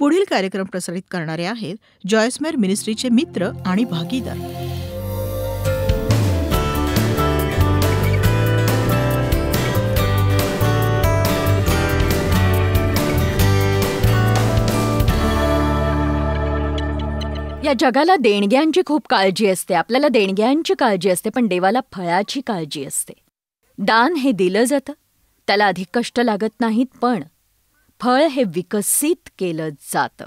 पुढील कार्यक्रम प्रसारित करणारे आहेत जॉयसमेर मिनिस्ट्रीचे मित्र आणि भागीदार. या जगाला देणग्यांची खूप काळजी असते, आपल्याला देणग्यांची काळजी असते, पण देवाला फळाची काळजी असते. दान हे दिलं जातं, त्याला अधिक कष्ट लागत नाहीत, पण फळ हे विकसित केलं जातं.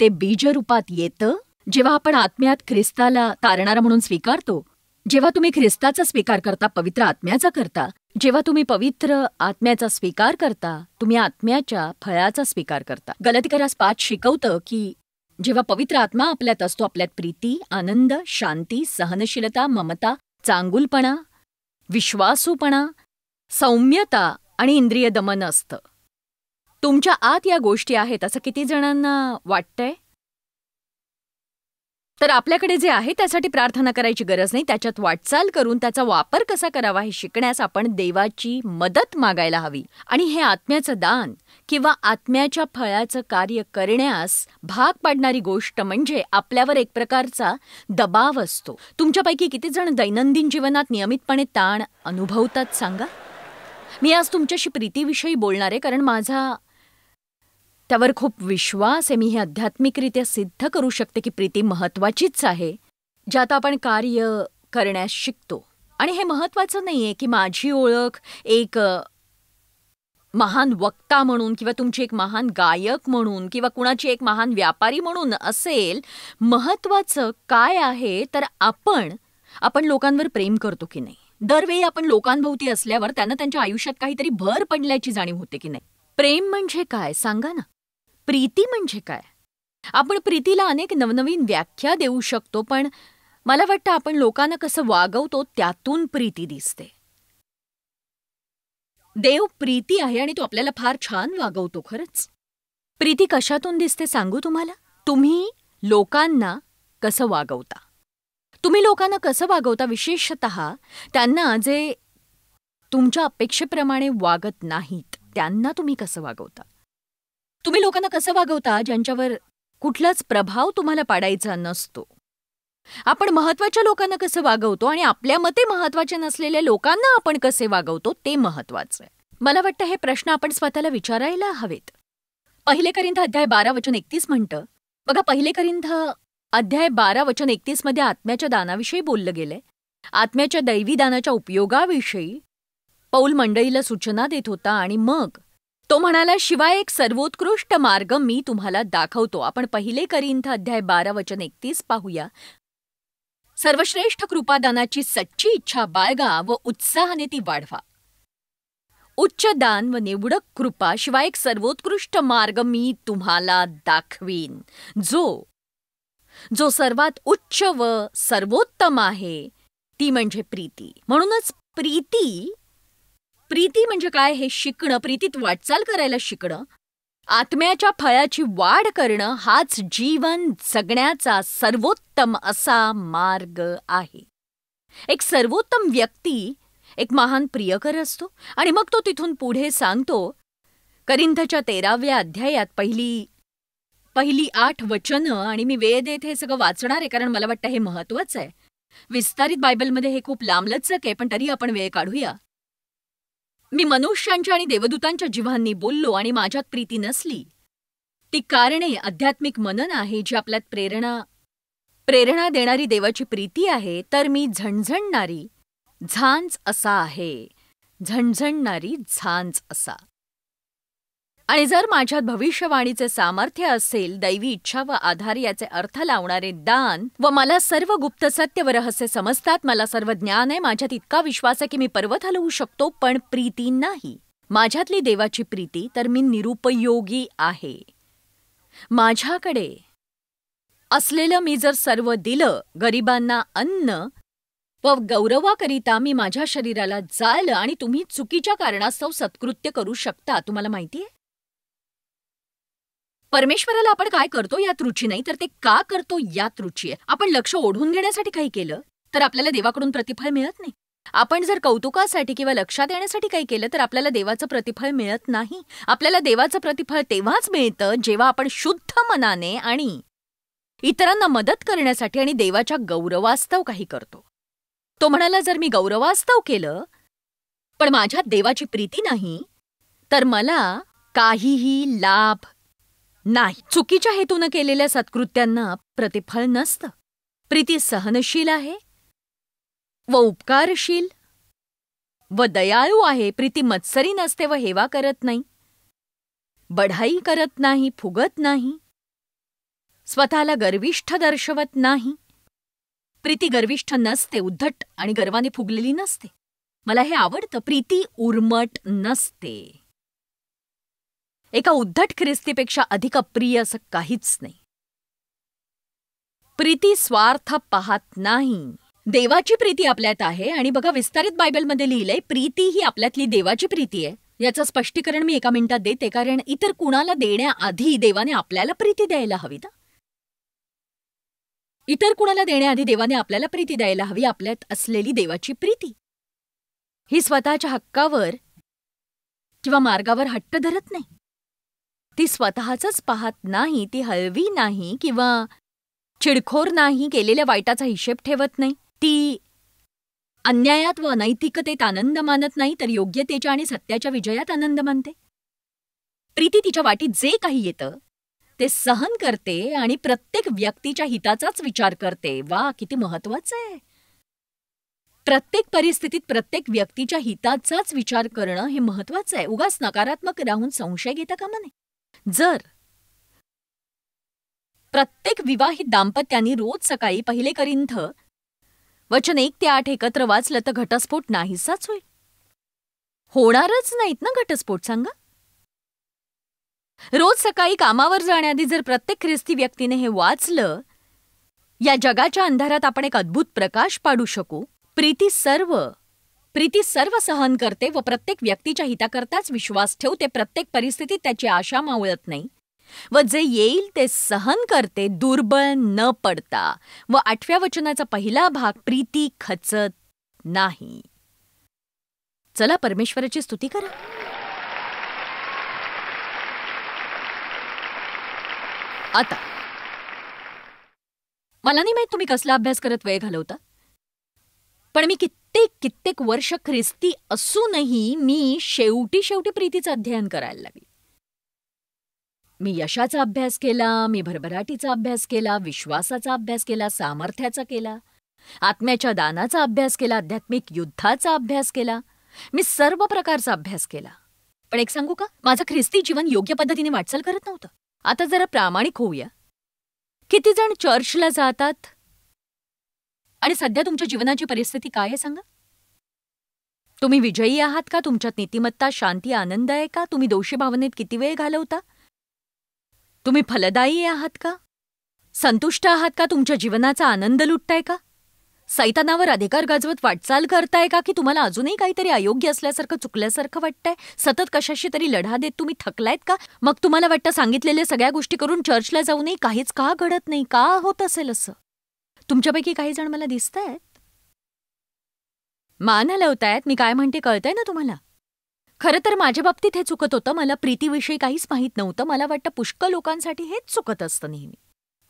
ते बीजरूपात येतं जेव्हा आपण आत्म्यात ख्रिस्ताला तारणारा म्हणून स्वीकारतो. जेव्हा तुम्ही ख्रिस्ताचा स्वीकार करता, पवित्र आत्म्याचा करता, जेव्हा तुम्ही पवित्र आत्म्याचा स्वीकार करता, तुम्ही आत्म्याच्या फळाचा स्वीकार करता. गलातिकरास 5 शिकवतं की जेव्हा पवित्र आत्मा आपल्यात असतो, आपल्यात प्रीती, आनंद, शांती, सहनशीलता, ममता, चांगुलपणा, विश्वासूपणा, सौम्यता आणि इंद्रिय दमन असतं. तुमच्या आत या गोष्टी आहेत असं किती जणांना वाटतंय? तर आपल्याकडे जे आहे त्यासाठी प्रार्थना करायची गरज नाही. त्याच्यात वाटचाल करून त्याचा वापर कसा करावा हे शिकण्यास आपण देवाची मदत मागायला हवी. आणि हे आत्म्याचं दान किंवा आत्म्याच्या फळाचं कार्य करण्यास भाग पाडणारी गोष्ट म्हणजे आपल्यावर एक प्रकारचा दबाव असतो. तुमच्यापैकी किती जण दैनंदिन जीवनात नियमितपणे ताण अनुभवतात सांगा? मी आज तुमच्याशी प्रीतीविषयी बोलणार आहे, कारण माझा त्यावर खूप विश्वास आहे. मी हे आध्यात्मिकरित्या सिद्ध करू शकते की प्रीती महत्वाचीच आहे, ज्यात आपण कार्य करण्यास शिकतो. आणि हे महत्वाचं नाहीये की माझी ओळख एक महान वक्ता म्हणून किंवा तुमची एक महान गायक म्हणून किंवा कुणाची एक महान व्यापारी म्हणून असेल. महत्वाचं काय आहे तर आपण लोकांवर प्रेम करतो की नाही. दरवेळी आपण लोकांभोवती असल्यावर त्यांना त्यांच्या आयुष्यात काहीतरी भर पडल्याची जाणीव होते की नाही. प्रेम म्हणजे काय सांगा ना? प्रीती म्हणजे काय? आपण प्रीतीला अनेक नवनवीन व्याख्या देऊ शकतो, पण मला वाटतं आपण लोकांना कसं वागवतो त्यातून प्रीती दिसते. देव प्रीती आहे आणि तो आपल्याला फार छान वागवतो. खरंच प्रीती कशातून दिसते सांगू तुम्हाला? तुम्ही लोकांना कसं वागवता. तुम्ही लोकांना कसं वागवता, विशेषतः त्यांना जे तुमच्या अपेक्षेप्रमाणे वागत नाहीत त्यांना तुम्ही कसं वागवता. तुम्ही लोकांना कसं वागवता ज्यांच्यावर कुठलाच प्रभाव तुम्हाला पाडायचा नसतो. आपण महत्वाच्या लोकांना कसं वागवतो आणि आपल्या मते महत्वाचे नसलेल्या लोकांना आपण कसे वागवतो ते महत्वाचं आहे. मला वाटतं हे प्रश्न आपण स्वतःला विचारायला हवेत. 1 कोरिंथ अध्याय 12:31 म्हणतं बघा. 1 कोरिंथ अध्याय 12:31 मध्ये आत्म्याच्या दानाविषयी बोललं गेलंय. आत्म्याच्या दैवी दानाच्या उपयोगाविषयी पौल मंडळीला सूचना देत होता आणि मग तो म्हणाला, शिवाय एक सर्वोत्कृष्ट मार्ग मी तुम्हाला दाखवतो. आपण 1 कोरिंथ अध्याय 12:31 पाहूया. सर्वश्रेष्ठ कृपादानाची सच्ची इच्छा बाळगा व उत्साहाने ती वाढवा. उच्च दान व निवडक कृपा शिवाय एक सर्वोत्कृष्ट मार्ग मी तुम्हाला दाखवीन, जो सर्वात उच्च व सर्वोत्तम आहे, ती म्हणजे प्रीती. म्हणूनच प्रीती म्हणजे काय हे शिकणं, प्रीतीत वाटचाल करायला शिकणं, आत्म्याच्या फळाची वाढ करणं हाच जीवन जगण्याचा सर्वोत्तम असा मार्ग आहे. एक सर्वोत्तम व्यक्ती एक महान प्रियकर असतो आणि मग तो तिथून पुढे सांगतो कोरिंथच्या 13व्या अध्यायात पहिली 8 वचनं, आणि मी वेळ देत हे सगळं वाचणार आहे कारण मला वाटतं हे महत्वाचं आहे. विस्तारित बायबलमध्ये हे खूप लांबलचक आहे, पण तरी आपण वेळ काढूया. मी मनुष्यांच्या आणि देवदूतांच्या जीवांनी बोललो आणि माझ्यात प्रीती नसली. ती कारणे आध्यात्मिक मनन आहे जी आपल्यात प्रेरणा देणारी देवाची प्रीती आहे. तर मी झणझणणारी झांज असा आहे, झणझणणारी झांज असा. आणि जर माझ्यात भविष्यवाणीचे सामर्थ्य असेल, दैवी इच्छा व आधार याचे अर्थ लावणारे दान, व मला सर्व गुप्त सत्य व रहस्य समजतात, मला सर्व ज्ञान आहे, माझ्यात इतका विश्वास आहे की मी पर्वत हलवू शकतो, पण प्रीती नाही, माझ्यातली देवाची प्रीती, तर मी निरुपयोगी आहे. माझ्याकडे असलेलं मी जर सर्व दिलं, गरिबांना अन्न व गौरवाकरिता मी माझ्या शरीराला जाळलं, आणि तुम्ही चुकीच्या कारणास्तव सत्कृत्य करू शकता. तुम्हाला माहितीये परमेश्वराला आपण काय करतो यात रुची नाही, तर ते का करतो यात रुची आहे. आपण लक्ष ओढून घेण्यासाठी काही केलं तर आपल्याला देवाकडून प्रतिफळ मिळत नाही. आपण जर कौतुकासाठी किंवा लक्षात येण्यासाठी काही केलं तर आपल्याला देवाचं प्रतिफळ मिळत नाही. आपल्याला देवाचं प्रतिफळ तेव्हाच मिळतं जेव्हा आपण शुद्ध मनाने आणि इतरांना मदत करण्यासाठी आणि देवाच्या गौरवास्तव काही करतो. तो म्हणाला, जर मी गौरवास्तव केलं पण माझ्यात देवाची प्रीती नाही तर मला काहीही लाभ नाही. चुकीच्या हेतून केलेल्या सत्कृत्यांना प्रतिफळ नसतं. प्रीती सहनशील आहे व उपकारशील व दयाळू आहे. प्रीती मत्सरी नसते व हेवा करत नाही, बढाई करत नाही, फुगत नाही, स्वतःला गर्विष्ठ दर्शवत नाही. प्रीती गर्विष्ठ नसते, उद्धट आणि गर्वाने फुगलेली नसते. मला हे आवडतं. प्रीती उर्मट नसते. एका उद्धट ख्रिस्तीपेक्षा अधिक अप्रिय असं काहीच नाही. प्रीती स्वार्थ पाहत नाही. देवाची प्रीती आपल्यात आहे आणि बघा विस्तारित बायबलमध्ये लिहिलंय प्रीती ही आपल्यातली देवाची प्रीती आहे. याचं स्पष्टीकरण मी 1 मिनिटात देते, कारण इतर कुणाला देण्याआधी देवाने आपल्याला प्रीती द्यायला हवी ना. इतर कुणाला देण्याआधी देवाने आपल्याला प्रीती द्यायला हवी. आपल्यात असलेली देवाची प्रीती ही स्वतःच्या हक्कावर किंवा मार्गावर हट्ट धरत नाही. ती स्वतःच पाहत नाही, ती हळवी नाही किंवा चिडखोर नाही, केलेल्या वाईटाचा हिशेब ठेवत नाही. ती अन्यायात व अनैतिकतेत आनंद मानत नाही, तर योग्यतेच्या आणि सत्याच्या विजयात आनंद मानते. प्रीती तिच्या वाटीत जे काही येतं ते सहन करते आणि प्रत्येक व्यक्तीच्या हिताचाच विचार करते. वा, किती महत्वाचं आहे. प्रत्येक परिस्थितीत प्रत्येक व्यक्तीच्या हिताचाच विचार करणं हे महत्वाचं आहे. उगाच नकारात्मक राहून संशय घेता कामा नये. जर प्रत्येक विवाहित दाम्पत्याने रोज सकाळी 1 कोरिन्थ वचन 1 ते 8 एकत्र वाचलं तर घटस्फोट नाहीसाच होईल. होणारच नाहीत ना घटस्फोट, सांगा. रोज सकाळी कामावर जाण्याआधी जर प्रत्येक ख्रिस्ती व्यक्तीने हे वाचलं, या जगाच्या अंधारात आपण एक अद्भुत प्रकाश पाडू शकू. प्रीती सर्व सहन करते व प्रत्येक व्यक्तीच्या हिताकरताच विश्वास ठेवते. प्रत्येक परिस्थितीत त्याची आशा मावळत नाही व जे येईल ते सहन करते, दुर्बळ न पडता. व 8व्या वचनाचा पहिला भाग, प्रीती खचत नाही. चला परमेश्वराची स्तुती करा. आता मला नाही माहित तुम्ही कसला अभ्यास करत वेळ घालवता, पण मी कित्येक वर्ष ख्रिस्ती असूनही मी शेवटी प्रीतीचं अध्ययन करायला लागले. मी यशाचा अभ्यास केला, मी भरभराटीचा अभ्यास केला, विश्वासाचा अभ्यास केला, सामर्थ्याचा केला, आत्म्याच्या दानाचा अभ्यास केला, आध्यात्मिक युद्धाचा अभ्यास केला. मी सर्व प्रकारचा अभ्यास केला. पण एक सांगू का, माझं ख्रिस्ती जीवन योग्य पद्धतीने वाटचाल करत नव्हतं. आता जरा प्रामाणिक होऊया. किती जण चर्चला जातात आणि सध्या तुमच्या जीवनाची परिस्थिती काय आहे सांगा? तुम्ही विजयी आहात का? तुमच्यात नीतिमत्ता, शांती, आनंद आहे का? तुम्ही दोषी भावनेत किती वेळ घालवता? तुम्ही फलदायी आहात का? संतुष्ट आहात का? तुमच्या जीवनाचा आनंद लुटताय का? सैतानावर अधिकार गाजवत वाटचाल करताय का? की तुम्हाला अजूनही काहीतरी अयोग्य असल्यासारखं, चुकल्यासारखं वाटतंय? सतत कशाशी तरी लढा देत तुम्ही थकलायत का? मग तुम्हाला वाटतं सांगितलेल्या सगळ्या गोष्टी करून चर्चला जाऊनही काहीच का घडत नाही? का होत असेल असं? तुमच्यापैकी काही जण मला दिसतायत, मान हलवतायत. मी काय म्हणते कळतंय ना तुम्हाला? खरं तर माझ्या बाबतीत हे चुकत होतं. मला प्रीतीविषयी काहीच माहीत नव्हतं. मला वाटतं पुष्कळ लोकांसाठी हेच चुकत असतं नेहमी.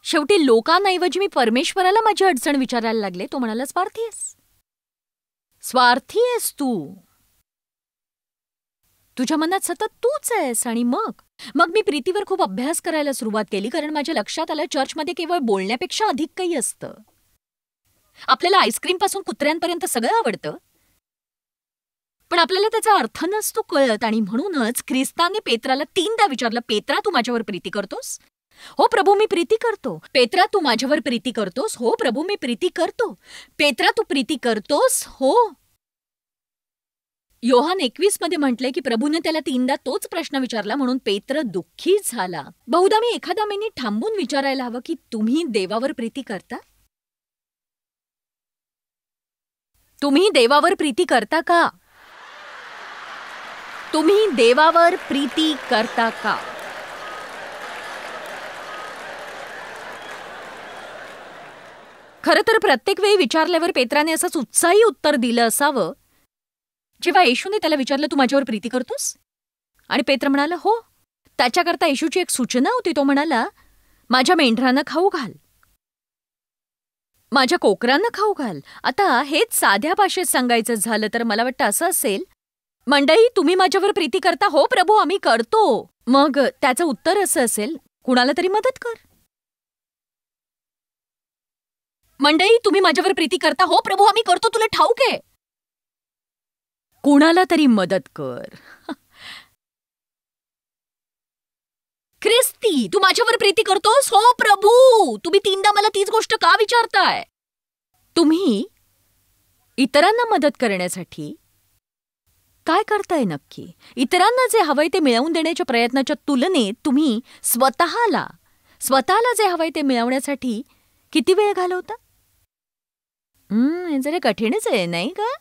शेवटी लोकांऐवजी मी परमेश्वराला माझी अडचण विचारायला लागले. तो म्हणाला, स्वार्थी आहेस तू. तुझ्या मनात सतत तूच आहेस. आणि मग मी प्रीतीवर खूप अभ्यास करायला सुरुवात केली, कारण माझ्या लक्षात आलं चर्चमध्ये केवळ बोलण्यापेक्षा अधिक काही असतं. आपल्याला आईस्क्रीम पासून कुत्र्यांपर्यंत सगळं आवडतं, पण आपल्याला त्याचा अर्थ नसतो कळत. आणि म्हणूनच ख्रिस्ताने पेत्राला 3दा विचारलं, पेत्रा तू माझ्यावर प्रीती करतोस? हो प्रभू मी प्रीती करतो. पेत्रा तू माझ्यावर प्रीती करतोस? हो प्रभू मी प्रीती करतो. पेत्रा तू प्रीती करतोस? हो. योहान 21 मध्ये म्हटलंय की प्रभूने त्याला 3दा तोच प्रश्न विचारला, म्हणून पेत्र दुःखी झाला. बहुधा मी एखादा मिनिट थांबून विचारायला हवं की तुम्ही देवावर प्रीती करता? तुम्ही देवावर प्रीती करता का? तुम्ही देवावर प्रीती करता का? खरं तर प्रत्येक वेळी विचारल्यावर पेत्राने असंच उत्साही उत्तर दिलं असावं. जेव्हा येशूने त्याला विचारलं, तू माझ्यावर प्रीती करतोस? आणि पेत्र म्हणाला, हो. त्याच्याकरता येशूची एक सूचना होती. तो म्हणाला, माझ्या मेंढरांना खाऊ घाल, माझ्या कोकरांना खाऊ घाल. आता हेच साध्या भाषेत सांगायचं झालं तर मला वाटतं असं असेल, मंडळी तुम्ही माझ्यावर प्रीती करता? हो प्रभू, आम्ही करतो. मग त्याचं उत्तर असं असेल, कुणाला तरी मदत कर. मंडळी तुम्ही माझ्यावर प्रीती करता? हो प्रभू, आम्ही करतो. तुला ठाऊक आहे, कुणाला तरी मदत कर. ख्रिस्ती, तू माझ्यावर प्रीती करतोस? हो प्रभू. तुम्ही 3दा मला तीच गोष्ट का विचारताय? तुम्ही इतरांना मदत करण्यासाठी काय करताय नक्की? इतरांना जे हवंय ते मिळवून देण्याच्या प्रयत्नाच्या तुलनेत तुम्ही स्वतःला जे हवंय ते मिळवण्यासाठी किती वेळ घालवता? हे जरा कठीणच आहे, नाही का?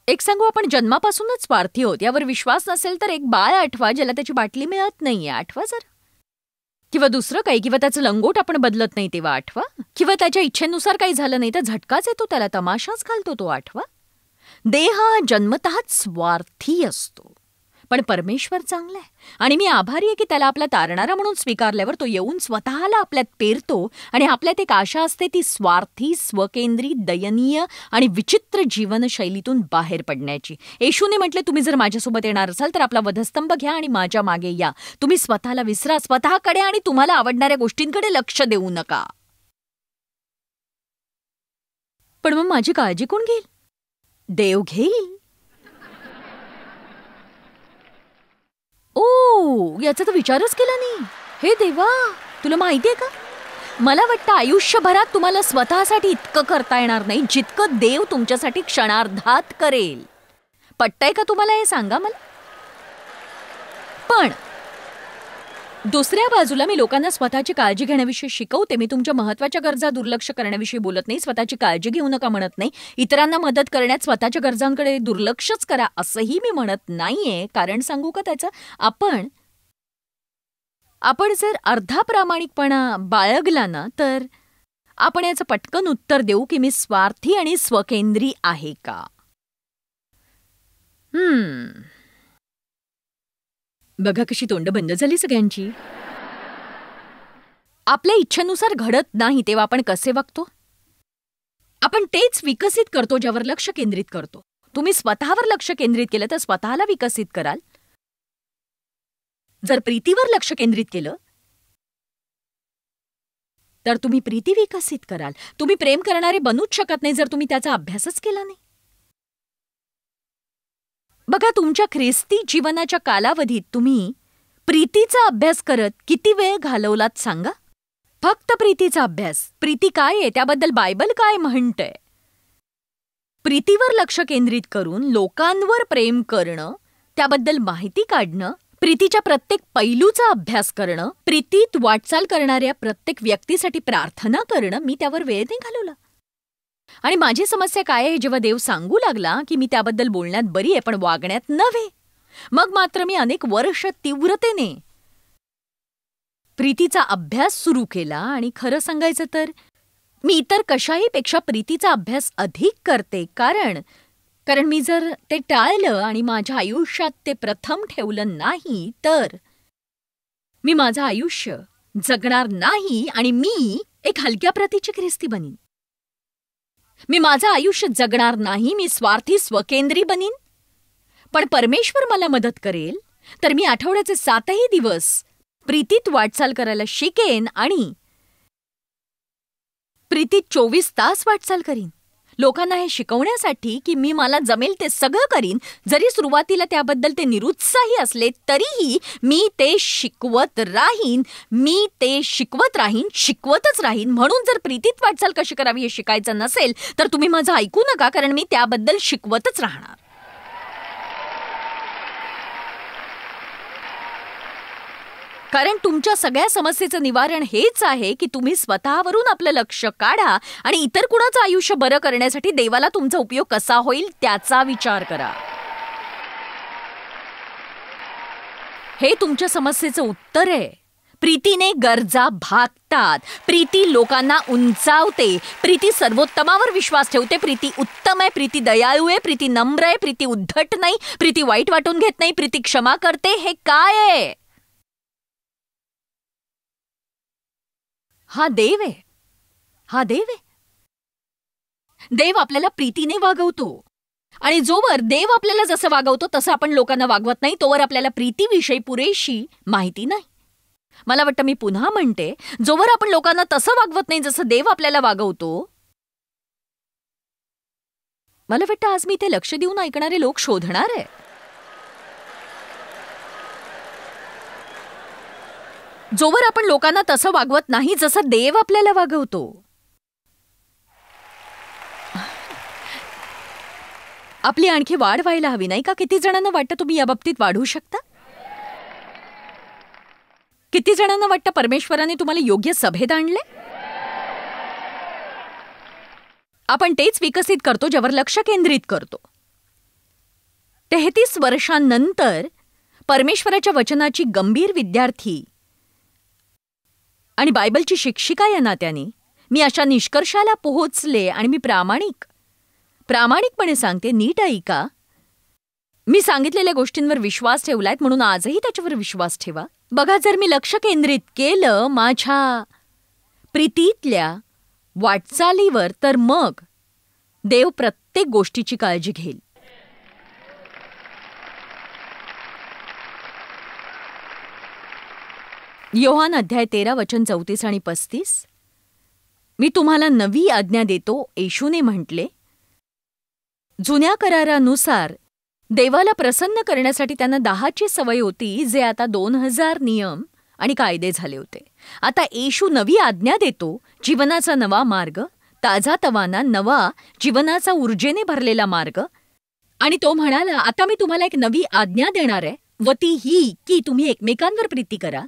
एक सांगू, आपण जन्मापासूनच स्वार्थी आहोत. यावर विश्वास नसेल तर एक बाळ आठवा ज्याला त्याची बाटली मिळत नाहीये, आठवा जर. किंवा दुसरं काही, किंवा त्याचं लंगोट आपण बदलत नाही तेव्हा आठवा. किंवा त्याच्या इच्छेनुसार काही झालं नाही तर झटकाच येतो त्याला, तमाशाच घालतो तो, आठवा. देह हा जन्मतःच स्वार्थी असतो, पण परमेश्वर चांगला आहे आणि मी आभारी आहे की त्याला आपला तारणारा म्हणून स्वीकारल्यावर तो येऊन स्वतःला आपल्यात पेरतो आणि आपल्यात एक आशा असते, ती स्वार्थी, स्वकेंद्री, दयनीय आणि विचित्र जीवनशैलीतून बाहेर पडण्याची. येशूने म्हटले, तुम्ही जर माझ्यासोबत येणार असाल तर आपला वधस्तंभ घ्या आणि माझ्या मागे या. तुम्ही स्वतःला विसरा, स्वतःकडे आणि तुम्हाला आवडणाऱ्या गोष्टींकडे लक्ष देऊ नका. पण मग माझी काळजी कोण घेईल? देव घेईल. याचा तर विचारच केला नाही. हे देवा, तुला माहितीये का, मला वाटतं आयुष्यभरात तुम्हाला स्वतःसाठी इतकं करता येणार नाही जितकं देव तुमच्यासाठी क्षणार्धात करेल. पटतंय का तुम्हाला हे? सांगा मला. पण दुसऱ्या बाजूला मी लोकांना स्वतःची काळजी घेण्याविषयी शिकवते. मी तुमच्या महत्वाच्या गरजा दुर्लक्ष करण्याविषयी बोलत नाही. स्वतःची काळजी घेऊ नका म्हणत नाही. इतरांना मदत करण्यात स्वतःच्या गरजांकडे दुर्लक्षच करा असंही मी म्हणत नाहीये. कारण सांगू का त्याचं? आपण जर अर्धा प्रामाणिकपणा बाळगला ना तर आपण याचं पटकन उत्तर देऊ की मी स्वार्थी आणि स्वकेंद्री आहे का. बघा कशी तोंड बंद झाली सगळ्यांची. आपल्या इच्छेनुसार घडत नाही तेव्हा आपण कसे वागतो? आपण तेच विकसित करतो ज्यावर लक्ष केंद्रित करतो. तुम्ही स्वतःवर लक्ष केंद्रित केलं तर स्वतःला विकसित कराल. जर प्रीतीवर लक्ष केंद्रित केलं तर तुम्ही प्रीती विकसित कराल. तुम्ही प्रेम करणारे बनूच शकत नाही जर तुम्ही त्याचा अभ्यासच केला नाही. बघा, तुमच्या ख्रिस्ती जीवनाच्या कालावधीत तुम्ही प्रीतीचा अभ्यास करत किती वेळ घालवलात सांगा? फक्त प्रीतीचा अभ्यास. प्रीती काय आहे त्याबद्दल बायबल काय म्हणतंय? प्रीतीवर लक्ष केंद्रित करून लोकांवर प्रेम करणं, त्याबद्दल माहिती काढणं, प्रीतीच्या प्रत्येक पैलूचा अभ्यास करणं, प्रीतीत वाटचाल करणाऱ्या प्रत्येक व्यक्तीसाठी प्रार्थना करणं, मी त्यावर वेळ नाही घालवला. आणि माझी समस्या काय आहे, जेव्हा देव सांगू लागला की मी त्याबद्दल बोलण्यात बरी आहे पण वागण्यात नव्हे, मग मात्र मी अनेक वर्ष तीव्रतेने प्रीतीचा अभ्यास सुरू केला. आणि खरं सांगायचं तर मी इतर कशाही पेक्षा प्रीतीचा अभ्यास अधिक करते. कारण मी जर ते टाळलं आणि माझ्या आयुष्यात ते प्रथम ठेवलं नाही तर मी माझं आयुष्य जगणार नाही आणि मी एक हलक्या प्रतीची ख्रिस्ती बनीन. मी माझं आयुष्य जगणार नाही, मी स्वार्थी स्वकेंद्री बनीन. पण परमेश्वर मला मदत करेल तर मी आठवड्याचे 7ही दिवस प्रीतीत वाटचाल करायला शिकेन आणि प्रीतीत 24 तास वाटचाल करीन. लोकांना हे शिकवण्यासाठी की मी मला जमेल ते सगळं करीन. जरी सुरुवातीला त्याबद्दल ते निरुत्साही असले तरीही मी ते शिकवत राहीन, शिकवतच राहीन. म्हणून जर प्रीतीत वाटचाल कशी करावी हे शिकायचं नसेल तर तुम्ही माझं ऐकू नका, कारण मी त्याबद्दल शिकवतच राहणार. कारण तुमच्या सगळ्या समस्येचं निवारण हेच आहे की तुम्ही स्वतःवरून आपलं लक्ष काढा आणि इतर कुणाचं आयुष्य बरं करण्यासाठी देवाला तुमचा उपयोग कसा होईल त्याचा विचार करा. हे तुमच्या समस्येचं उत्तर आहे. प्रीतीने गरजा भागतात. प्रीती लोकांना उंचावते. प्रीती सर्वोत्तमावर विश्वास ठेवते. प्रीती उत्तम आहे. प्रीती दयाळू आहे. प्रीती नम्र आहे. प्रीती उद्धट नाही. प्रीती वाईट वाटून घेत नाही. प्रीती क्षमा करते. हे काय आहे? हा देव आहे. हा देव आहे. देव आपल्याला प्रीतीने वागवतो. आणि जोवर देव आपल्याला जसं वागवतो तसं आपण लोकांना वागवत नाही, तोवर आपल्याला प्रीतीविषयी पुरेशी माहिती नाही. मला वाटतं मी पुन्हा म्हणते, जोवर आपण लोकांना तसं वागवत नाही जसं देव आपल्याला वागवतो, मला वाटतं आज मी ते लक्ष देऊन ऐकणारे लोक शोधणार आहे. जोवर आपण लोकांना तसं वागवत नाही जसं देव आपल्याला वागवतो, आपली आणखी वाढ व्हायला हवी नाही का? किती जणांना वाटतं तुम्ही या बाबतीत वाढू शकता? किती जणांना वाटतं परमेश्वराने तुम्हाला योग्य सभेत आणले? आपण तेच विकसित करतो ज्यावर लक्ष केंद्रित करतो. 33 वर्षांनंतर परमेश्वराच्या वचनाची गंभीर विद्यार्थी आणि बायबलची शिक्षिका या नात्याने मी अशा निष्कर्षाला पोहोचले आणि मी प्रामाणिकपणे सांगते, नीट ऐका. मी सांगितलेल्या गोष्टींवर विश्वास ठेवलाय म्हणून आजही त्याच्यावर विश्वास ठेवा. बघा, जर मी लक्ष केंद्रित केलं माझ्या प्रीतीतल्या वाटचालीवर, तर मग देव प्रत्येक गोष्टीची काळजी घेईल. योहान अध्याय 13 वचन 34 आणि 35. मी तुम्हाला नवी आज्ञा देतो, येशूने म्हटले. जुन्या करारानुसार देवाला प्रसन्न करण्यासाठी त्यांना 10ची सवय होती, जे आता 2000 नियम आणि कायदे झाले होते. आता येशू नवी आज्ञा देतो, जीवनाचा नवा मार्ग, ताजातवाना नवा जीवनाचा ऊर्जेने भरलेला मार्ग. आणि तो म्हणाला, आता मी तुम्हाला एक नवी आज्ञा देणार आहे, व ती ही की तुम्ही एकमेकांवर प्रीती करा,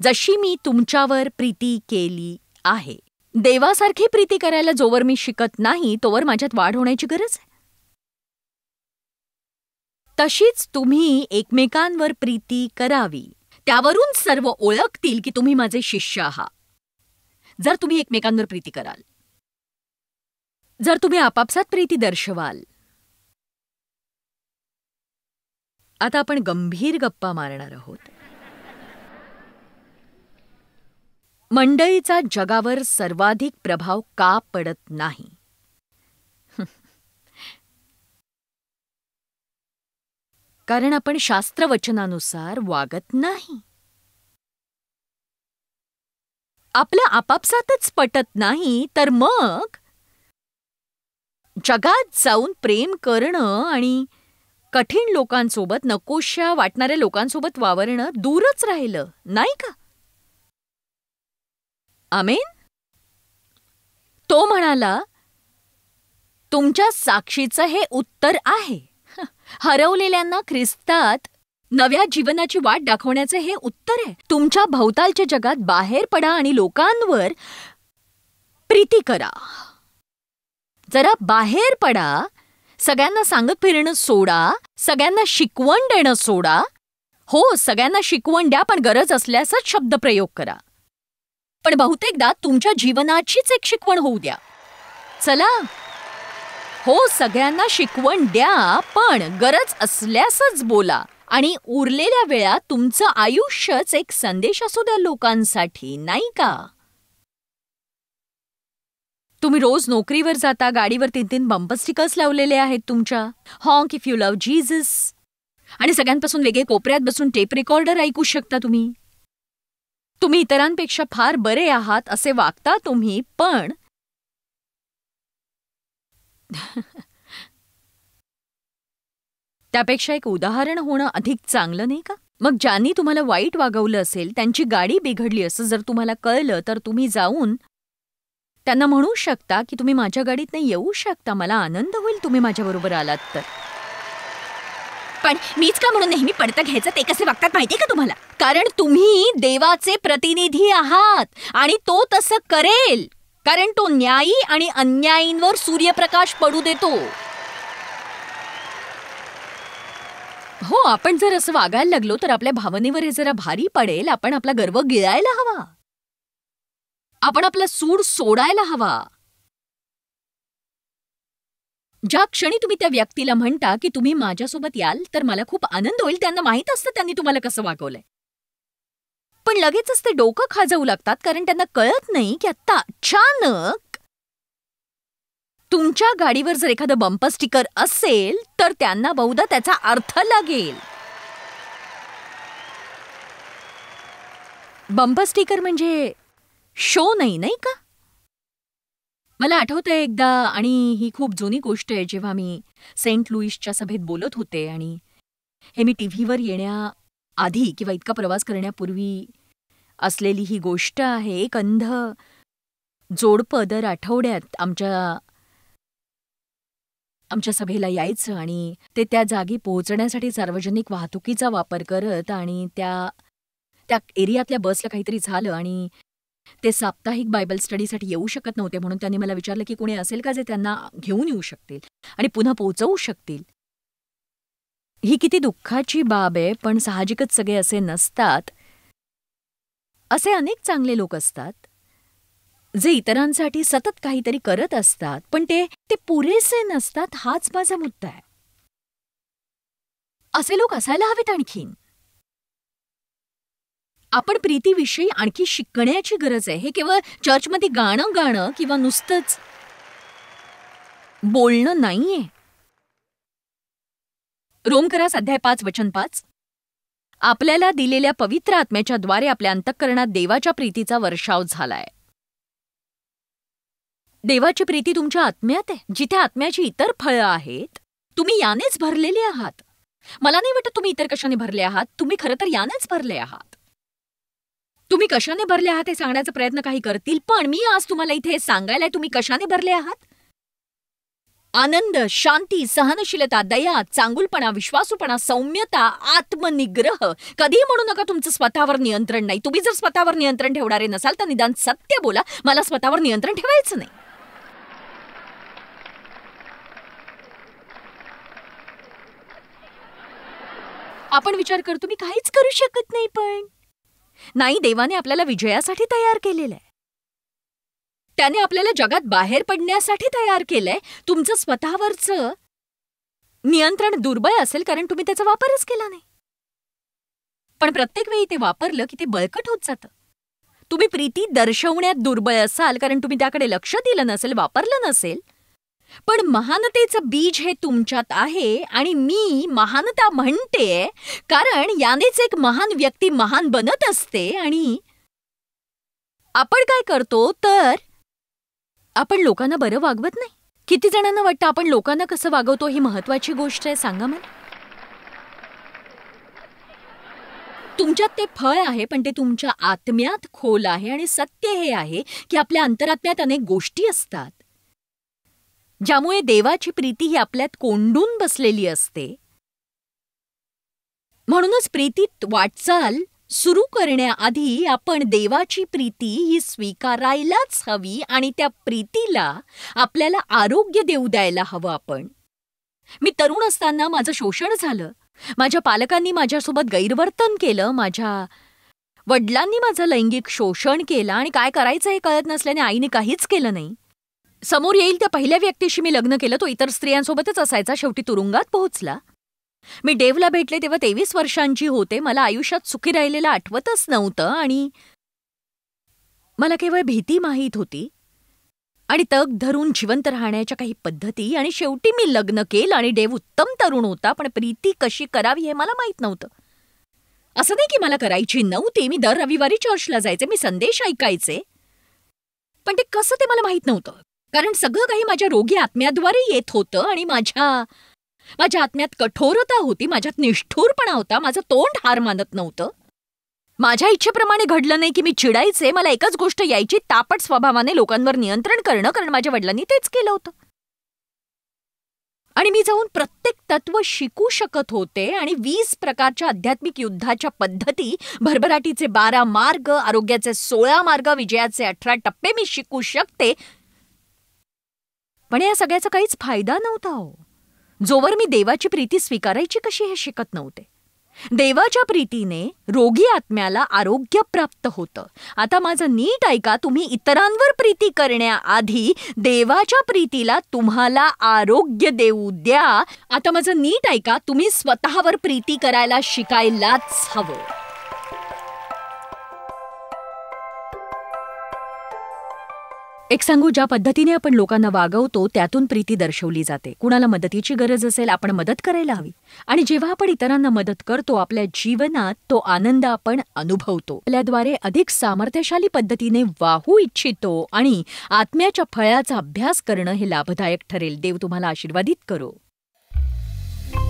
जशी मी तुमच्यावर प्रीती केली आहे. देवासारखी प्रीती करायला जोवर मी शिकत नाही तोवर माझ्यात वाढ होण्याची गरज आहे. तशीच तुम्ही एकमेकांवर प्रीती करावी. त्यावरून सर्व ओळखतील की तुम्ही माझे शिष्य आहात, जर तुम्ही एकमेकांवर प्रीती कराल, जर तुम्ही आपापसात प्रीती दर्शवाल. आता आपण गंभीर गप्पा मारणार आहोत. मंडळीचा जगावर सर्वाधिक प्रभाव का पडत नाही? कारण आपण शास्त्रवचनानुसार वागत नाही. आपलं आपापसातच पटत नाही, तर मग जगात जाऊन प्रेम करणं आणि कठीण लोकांसोबत, नकोशा वाटणाऱ्या लोकांसोबत वावरणं दूरच राहिलं, नाही का? आमेन. तो म्हणाला, तुमच्या साक्षीचं हे उत्तर आहे. हरवलेल्यांना ख्रिस्तात नव्या जीवनाची वाट दाखवण्याचे हे उत्तर आहे. तुमच्या भोवतालच्या जगात बाहेर पडा आणि लोकांवर प्रीती करा. जरा बाहेर पडा. सगळ्यांना सांगत फिरणं सोडा. सगळ्यांना शिकवण देणं सोडा. हो, सगळ्यांना शिकवण द्या, पण गरज असल्यासच शब्दप्रयोग करा. पण बहुतेकदा तुमच्या जीवनाचीच एक शिकवण होऊ द्या. चला, हो, सगळ्यांना शिकवण द्या, पण गरज असल्यासच बोला. आणि उरलेल्या वेळात तुमचं आयुष्यच एक संदेश असू द्या लोकांसाठी, नाही का? तुम्ही रोज नोकरीवर जाता, गाडीवर 3-3 बंपर स्टिकर्स लावलेले आहेत तुमच्या. हॉन्क इफ यू लव्ह जीसस. आणि सगळ्यांपासून वेगळे कोपऱ्यात बसून टेप रेकॉर्डर ऐकू शकता तुम्ही. तुम्ही इतरांपेक्षा फार बरे आहात असे वागता तुम्ही, पण त्यापेक्षा एक उदाहरण होणं अधिक चांगलं नाही का? मग ज्यांनी तुम्हाला वाईट वागवलं असेल, त्यांची गाडी बिघडली असं जर तुम्हाला कळलं, तर तुम्ही जाऊन त्यांना म्हणू शकता की तुम्ही माझ्या गाडीत नाही येऊ शकता, मला आनंद होईल तुम्ही माझ्याबरोबर आलात तर. पण मीच का म्हणून नेहमी पडतं घ्यायचं? ते कसे वागतात माहितीये का तुम्हाला? कारण तुम्ही देवाचे प्रतिनिधी आहात आणि तो तसं करेल, कारण तो न्यायी आणि अन्यायींवर सूर्यप्रकाश पडू देतो. हो, आपण जर असं वागायला लागलो तर आपल्या भावनेवर हे जरा भारी पडेल. आपण आपला गर्व गिळायला हवा. आपण आपला सूड सोडायला हवा. ज्या क्षणी तुम्ही त्या व्यक्तीला म्हणता की तुम्ही माझ्यासोबत याल तर मला खूप आनंद होईल, त्यांना माहित असतं त्यांनी तुम्हाला कसं वागवलंय. पण लगेचच ते डोकं खाजवू लागतात, कारण त्यांना कळत नाही की आता अचानक तुमच्या गाडीवर जर एखादं बंपर स्टिकर असेल तर त्यांना बहुधा त्याचा अर्थ लागेल. बंपर स्टिकर म्हणजे शो नाही का? मला आठवतंय एकदा, आणि ही खूप जुनी गोष्ट आहे, जेव्हा मी सेंट लुईसच्या सभेत बोलत होते, आणि हे मी टीव्हीवर येण्याआधी किंवा इतका प्रवास करण्यापूर्वी असलेली ही गोष्ट आहे. एक अंध जोडपं दर आठवड्यात आमच्या सभेला यायचं, आणि ते त्या जागी पोहोचण्यासाठी सार्वजनिक वाहतुकीचा वापर करत, आणि त्या एरियातल्या बसला काहीतरी झालं आणि ते साप्ताहिक बायबल स्टडीसाठी येऊ शकत नव्हते. म्हणून त्यांनी मला विचारलं की कोणी असेल का जे त्यांना घेऊन येऊ शकतील आणि पुन्हा पोहोचवू शकतील. ही किती दुःखाची बाब आहे, पण साहजिकच सगळे असे नसतात. असे अनेक चांगले लोक असतात जे इतरांसाठी सतत काहीतरी करत असतात, पण ते पुरेसे नसतात. हाच माझा मुद्दा आहे. असे लोक असायला हवेत आणखीन. आपण प्रीतीविषयी आणखी शिकण्याची गरज आहे. हे केवळ चर्चमध्ये गाणं किंवा नुसतंच बोलणं नाहीये. रोमकरास अध्याय 5 वचन 5, आपल्याला दिलेल्या पवित्र आत्म्याच्या द्वारे आपल्या अंतःकरणात देवाच्या प्रीतीचा वर्षाव झालाय. देवाची प्रीती तुमच्या आत्म्यात आहे. जिथे आत्म्याची इतर फळं आहेत, तुम्ही यानेच भरलेले आहात. मला नाही वाटत तुम्ही इतर कशाने भरले आहात. तुम्ही खरं तर यानेच भरले आहात. तुम्ही कशाने भरले आहात हे सांगण्याचा प्रयत्न काही करतील, पण मी आज तुम्हाला इथे सांगायला तुम्ही कशाने भरले आहात. आनंद, शांती, सहनशीलता, दया, चांगुलपणा, विश्वासूपणा, सौम्यता, आत्मनिग्रह. कधीही म्हणू नका तुमचं स्वतःवर नियंत्रण नाही. तुम्ही जर स्वतःवर नियंत्रण ठेवणारे नसाल तर निदान सत्य बोला, मला स्वतःवर नियंत्रण ठेवायचं नाही. आपण विचार करतो मी काहीच करू शकत नाही, पण नाही, देवाने आपल्याला विजयासाठी तयार केलेलं आहे. त्याने आपल्याला जगात बाहेर पडण्यासाठी तयार केलंय. तुमचं स्वतःवरचं नियंत्रण दुर्बळ असेल कारण तुम्ही त्याचा वापरच केला नाही. पण प्रत्येक वेळी ते वापरलं की ते बळकट होत जातं. तुम्ही प्रीती दर्शवण्यात दुर्बळ असाल कारण तुम्ही त्याकडे लक्ष दिलं नसेल, वापरलं नसेल. पण महानतेचं बीज हे तुमच्यात आहे, आणि मी महानता म्हणते कारण यानेच एक महान व्यक्ती महान बनत असते. आणि आपण काय करतो तर आपण लोकांना बरं वागवत नाही. किती जणांना वाटतं आपण लोकांना कसं वागवतो ही महत्वाची गोष्ट आहे. सांगा मला. तुमच्यात ते फळ आहे, पण ते तुमच्या आत्म्यात खोल आहे. आणि सत्य हे आहे की आपल्या अंतरात्म्यात अनेक गोष्टी असतात ज्यामुळे देवाची प्रीती ही आपल्यात कोंडून बसलेली असते. म्हणूनच प्रीतीत वाटचाल सुरू करण्याआधी आपण देवाची प्रीती ही स्वीकारायलाच हवी, आणि त्या प्रीतीला आपल्याला आरोग्य देऊ द्यायला हवं. मी तरुण असताना माझं शोषण झालं. माझ्या पालकांनी माझ्यासोबत गैरवर्तन केलं. माझ्या वडिलांनी माझं लैंगिक शोषण केलं, आणि काय करायचं हे कळत नसल्याने आईने काहीच केलं नाही. समोर येईल त्या पहिल्या व्यक्तीशी मी लग्न केलं. तो इतर स्त्रियांसोबतच असायचा. शेवटी तुरुंगात पोहोचला. मी डेवला भेटले तेव्हा 23 वर्षांची होते. मला आयुष्यात सुखी राहिलेलं आठवतच नव्हतं, आणि मला केवळ भीती माहीत होती आणि तग धरून जिवंत राहण्याच्या काही पद्धती. आणि शेवटी मी लग्न केलं, आणि डेव उत्तम तरुण होता, पण प्रीती कशी करावी हे मला माहीत नव्हतं. असं नाही की मला करायची नव्हती. मी दर रविवारी चर्चला जायचे, मी संदेश ऐकायचे, पण ते कसं ते मला माहीत नव्हतं. कारण सगळं काही माझ्या रोगी आत्म्याद्वारे येत होतं, आणि माझ्या आत्म्यात कठोरता होती, माझ्यात निष्ठुरपणा होता. माझं तोंड हार मानत नव्हतं. माझ्या इच्छेप्रमाणे घडलं नाही की मी चिडायचे. मला एकच गोष्ट यायची, तापट स्वभावाने लोकांवर नियंत्रण करणं, कारण माझ्या वडिलांनी तेच केलं होतं. आणि मी जाऊन प्रत्येक तत्व शिकू शकत होते, आणि 20 प्रकारच्या आध्यात्मिक युद्धाच्या पद्धती, भरभराटीचे 12 मार्ग, आरोग्याचे 16 मार्ग, विजयाचे 18 टप्पे मी शिकू शकते. पण या सगळ्याचा काहीच फायदा नव्हता हो. जोवर मी देवाची प्रीती स्वीकारायची कशी हे शिकत नव्हते. देवाच्या प्रीतीने रोगी आत्म्याला आरोग्य प्राप्त होतं. आता माझं नीट ऐका, तुम्ही इतरांवर प्रीती करण्याआधी देवाच्या प्रीतीला तुम्हाला आरोग्य देऊ द्या. आता माझं नीट ऐका, तुम्ही स्वतःवर प्रीती करायला शिकायलाच हवं. एक सांगू, ज्या पद्धतीने आपण लोकांना वागवतो त्यातून प्रीती दर्शवली जाते. कुणाला मदतीची गरज असेल, आपण मदत करायला हवी. आणि जेव्हा आपण इतरांना मदत करतो, आपल्या जीवनात तो आनंद आपण अनुभवतो. आपल्याद्वारे अधिक सामर्थ्यशाली पद्धतीने वाहू इच्छितो आणि आत्म्याच्या फळाचा अभ्यास करणं हे लाभदायक ठरेल. देव तुम्हाला आशीर्वादित करो.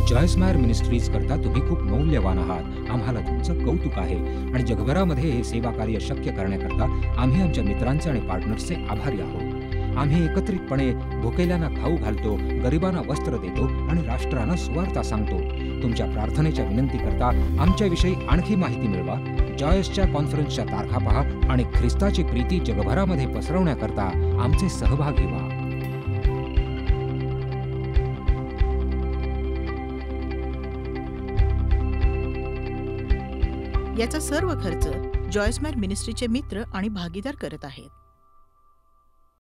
जॉयस मेयर मिनिस्ट्रीज करता तुम्ही खूप मौल्यवान आहात. आम्हाला तुमचं कौतुक आहे आणि जगभरामध्ये हे सेवा कार्य शक्य करण्याकरता आम्ही आमच्या मित्रांचे आणि पार्टनर्सचे आभारी आहोत. आम्ही एकत्रितपणे भुकेल्यांना खाऊ घालतो, गरिबांना वस्त्र देतो आणि राष्ट्रांना सुवार्ता सांगतो. तुमच्या प्रार्थनेच्या विनंती करता आमच्याविषयी आणखी माहिती मिळवा. जॉयसच्या कॉन्फरन्सच्या तारखा पहा आणि ख्रिस्ताची प्रीती जगभरामध्ये पसरवण्याकरता आमचे सहभागी व्हा. याचा सर्व खर्च जॉयस मेयर मिनिस्ट्रीचे मित्र आणि भागीदार करत आहेत.